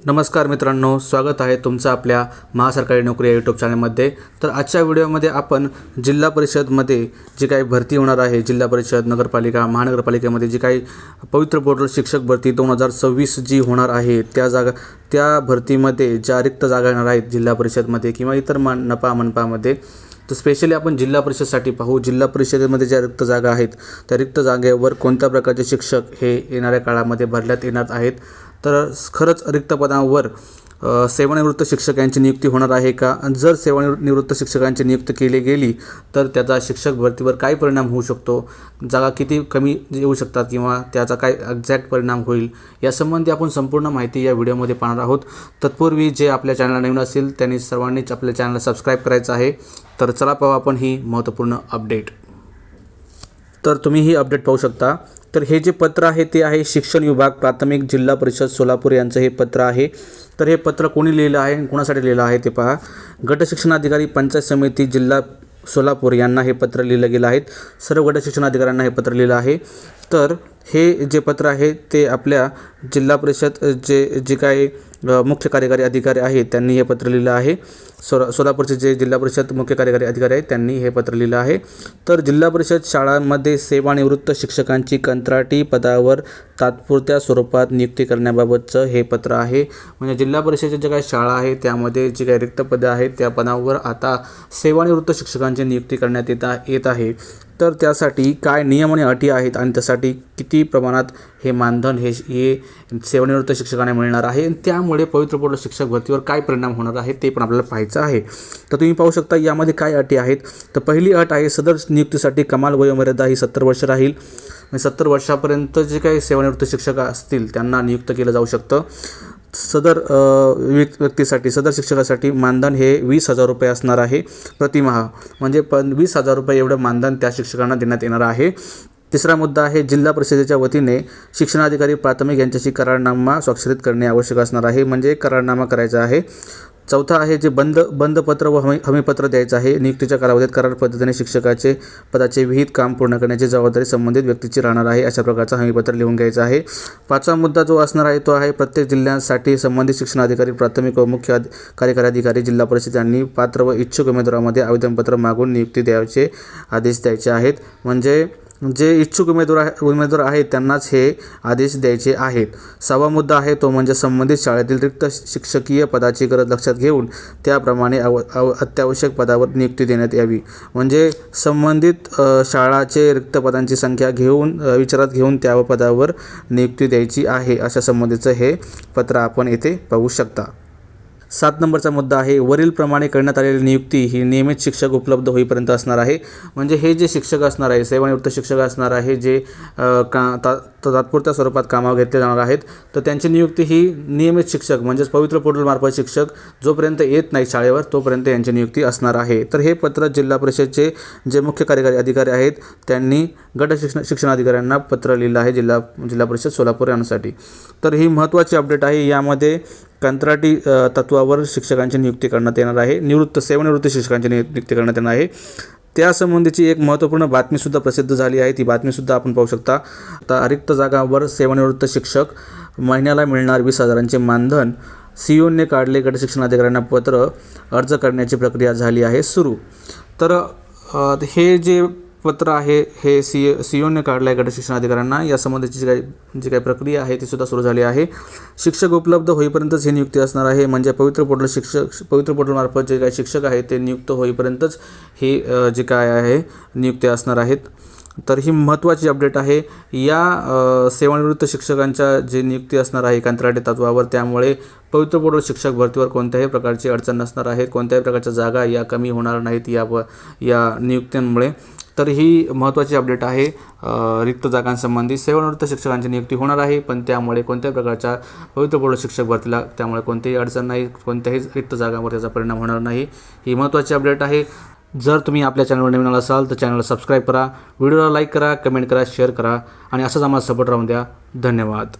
नमस्कार मित्रांनो, स्वागत आहे तुमचं आपल्या महासरकारी नोकरी या यूट्यूब चॅनलमध्ये। तर आजच्या व्हिडिओमध्ये आपण जिल्हा परिषदमध्ये जी काही भरती होणार आहे, जिल्हा परिषद, नगरपालिका, महानगरपालिकेमध्ये जी काही पवित्र पोर्टल शिक्षक भरती 2026 जी होणार आहे, त्या भरतीमध्ये ज्या रिक्त जागा येणार आहेत जिल्हा परिषदमध्ये किंवा इतर मनपामध्ये, तर स्पेशली आपण जिल्हा परिषदसाठी पाहू। जिल्हा परिषदेमध्ये ज्या रिक्त जागा आहेत त्या रिक्त जागेवर कोणत्या प्रकारचे शिक्षक हे येणाऱ्या काळामध्ये भरण्यात येणार आहेत। तर खरंच रिक्त पदांवर सेवानिवृत्त शिक्षकांची नियुक्ती होणार आहे का? जर सेवानिवृत्त शिक्षकांची नियुक्ती केली गेली तर त्याचा शिक्षक भरतीवर काय परिणाम होऊ शकतो, जागा किती कमी येऊ शकतात किंवा त्याचा काय एक्झॅक्ट परिणाम होईल, यासंबंधी आपण संपूर्ण माहिती या व्हिडिओमध्ये पाहणार आहोत। तत्पूर्वी जे आपल्या चॅनलला नवीन असेल त्यांनी सर्वांनीच आपल्या चॅनलला सबस्क्राईब करायचं आहे। तर चला पाहू आपण ही महत्त्वपूर्ण अपडेट। तर तुम्ही ही अपडेट पाहू शकता। तर हे जे पत्र आहे ते आहे शिक्षण विभाग प्राथमिक जिल्हा परिषद सोलापूर यांचं हे पत्र आहे। तर हे पत्र कोणी लिहिलं आहे आणि कोणासाठी लिहिलं आहे ते पहा। गट शिक्षणाधिकारी पंचायत समिती जिल्हा सोलापूर यांना हे पत्र लिहिलं गेलं आहे। सर्व गट शिक्षणाधिकाऱ्यांना हे पत्र लिहिलं आहे। तर हे जे पत्र आहे ते आपल्या जिल्हा परिषद जे काही मुख्य कार्यकारी अधिकारी आहेत त्यांनी हे पत्र लिहिलं आहे। सोलापूरचे जे जिल्हा परिषद मुख्य कार्यकारी अधिकारी आहेत त्यांनी हे पत्र लिहिलं आहे। तर जिल्हा परिषद शाळांमध्ये सेवानिवृत्त शिक्षकांची कंत्राटी पदावर तात्पुरत्या स्वरूपात नियुक्ती करण्याबाबतचं हे पत्र आहे। म्हणजे जिल्हा परिषदेच्या ज्या काही शाळा आहेत त्यामध्ये जी काही रिक्त पदं आहेत त्या पदांवर आता सेवानिवृत्त शिक्षकांची नियुक्ती करण्यात येत आहे। तर त्यासाठी काय नियम आणि अटी आहेत आणि त्यासाठी किती प्रमाणात हे मानधन हे सेवानिवृत्त शिक्षकांना मिळणार आहे, त्यामुळे पवित्र पोर्टल शिक्षक भरतीवर काय परिणाम होणार आहे ते पण आपल्याला पाहायचं आहे। तर तुम्ही पाहू शकता यामध्ये काय अटी आहेत। तर पहिली अट आहे सदर नियुक्तीसाठी कमाल वयोमर्यादा ही 70 वर्ष राहील। 70 वर्षापर्यंत जे काही सेवानिवृत्त शिक्षक असतील त्यांना नियुक्त केलं जाऊ शकतं। सदर व्यक्तीसाठी सदर शिक्षकासाठी मानधन हे 20,000 रुपये असणार आहे प्रतिमाह, म्हणजे 20,000 रुपये एवढं मानधन त्या शिक्षकांना देण्यात येणार आहे। तिसरा मुद्दा आहे जिल्हा परिषदेच्या वतीने शिक्षणाधिकारी प्राथमिक यांच्याशी करारनामा स्वाक्षरित करणे आवश्यक असणार आहे, म्हणजे करारनामा करायचा आहे। चौथा आहे जे बंधपत्र व हमीपत्र द्यायचं आहे। नियुक्तीच्या कालावधीत करार पद्धतीने शिक्षकाचे पदाचे विहित काम पूर्ण करण्याची जबाबदारी संबंधित व्यक्तीची राहणार आहे, अशा प्रकारचं हमीपत्र लिहून घ्यायचं आहे। पाचवा मुद्दा जो असणार आहे तो आहे प्रत्येक जिल्ह्यांसाठी संबंधित शिक्षणाधिकारी प्राथमिक व मुख्य कार्यकारी अधिकारी जिल्हा परिषद यांनी पात्र व इच्छुक उमेदवारांमध्ये आवेदनपत्र मागून नियुक्ती द्यायचे आदेश द्यायचे आहेत। म्हणजे जे इच्छुक उमेदवार आहेत त्यांनाच हे आदेश द्यायचे आहेत। सहावा मुद्दा आहे तो म्हणजे संबंधित शाळेतील रिक्त शिक्षकीय पदाची गरज लक्षात घेऊन त्याप्रमाणे अत्यावश्यक पदावर नियुक्ती देण्यात यावी। म्हणजे संबंधित शाळाचे रिक्त पदांची संख्या विचारात घेऊन त्या पदावर नियुक्ती द्यायची आहे, अशा संबंधीचं हे पत्र आपण येथे पाहू शकता। 7 नंबरचा मुद्दा आहे वरील प्रमाणे करण्यात आलेली नियुक्ती ही नियमित शिक्षक उपलब्ध होईपर्यंत असणार आहे। म्हणजे हे जे शिक्षक असणार आहे, सेवानिवृत्त शिक्षक असणार आहे, जे तात्पुरत्या स्वरूपात कामावर घेतले जाणार आहेत, तर त्यांची नियुक्ती ही नियमित शिक्षक म्हणजेच पवित्र पोर्टलमार्फत शिक्षक जोपर्यंत येत नाही शाळेवर तोपर्यंत यांची नियुक्ती असणार आहे। तर हे पत्र जिल्हा परिषदचे जे मुख्य कार्यकारी अधिकारी आहेत त्यांनी गट शिक्षणाधिकाऱ्यांना पत्र लिहिलं आहे जिल्हा परिषद सोलापूर यांसाठी। तर ही महत्त्वाची अपडेट आहे। यामध्ये कंत्राटी तत्वावर शिक्षकांची नियुक्ती करण्यात येणार आहे, सेवानिवृत्त शिक्षकांची नियुक्ती करण्यात येणार आहे। त्यासंबंधीची एक महत्त्वपूर्ण बातमीसुद्धा प्रसिद्ध झाली आहे, ती बातमीसुद्धा आपण पाहू शकता। आता रिक्त जागांवर सेवानिवृत्त शिक्षक महिन्याला मिळणार 20,000चे मानधन सीओने काढले, गट शिक्षणाधिकाऱ्यांना पत्र अर्ज करण्याची प्रक्रिया झाली आहे सुरू। तर हे जे पत्र आहे हे सीओने काढलं आहे गट शिक्षणाधिकाऱ्यांना, यासंबंधीची जी काही प्रक्रिया आहे ती सुद्धा सुरू झाली आहे। शिक्षक उपलब्ध होईपर्यंतच ही नियुक्ती असणार आहे, म्हणजे पवित्र पोर्टलमार्फत जे काही शिक्षक आहेत ते नियुक्त होईपर्यंतच ही जे काय आहे नियुक्त्या असणार आहेत। तर ही महत्त्वाची अपडेट आहे। या सेवानिवृत्त शिक्षकांच्या जे नियुक्ती असणार आहे कंत्राटी तत्वावर, त्यामुळे पवित्र पोर्टल शिक्षक भरतीवर कोणत्याही प्रकारची अडचण नसणार आहे, कोणत्याही प्रकारच्या जागा या कमी होणार नाहीत या नियुक्त्यांमुळे। तर ही महत्त्वाची अपडेट आहे। रिक्त जागांसंबंधी सेवानिवृत्त शिक्षकांची नियुक्ती होणार आहे, पण त्यामुळे कोणत्याही प्रकारच्या पवित्र पोर्टल शिक्षक भरतीला त्यामुळे कोणतीही अडचण नाही, कोणत्याही रिक्त जागांवर त्याचा परिणाम होणार नाही। ही महत्त्वाची अपडेट आहे। जर तुम्ही आपल्या चॅनलवर नवीन असाल तर चॅनलला सबस्क्राईब करा, व्हिडिओला लाईक करा, कमेंट करा, शेअर करा आणि असंच आम्हाला सपोर्ट राहून द्या। धन्यवाद।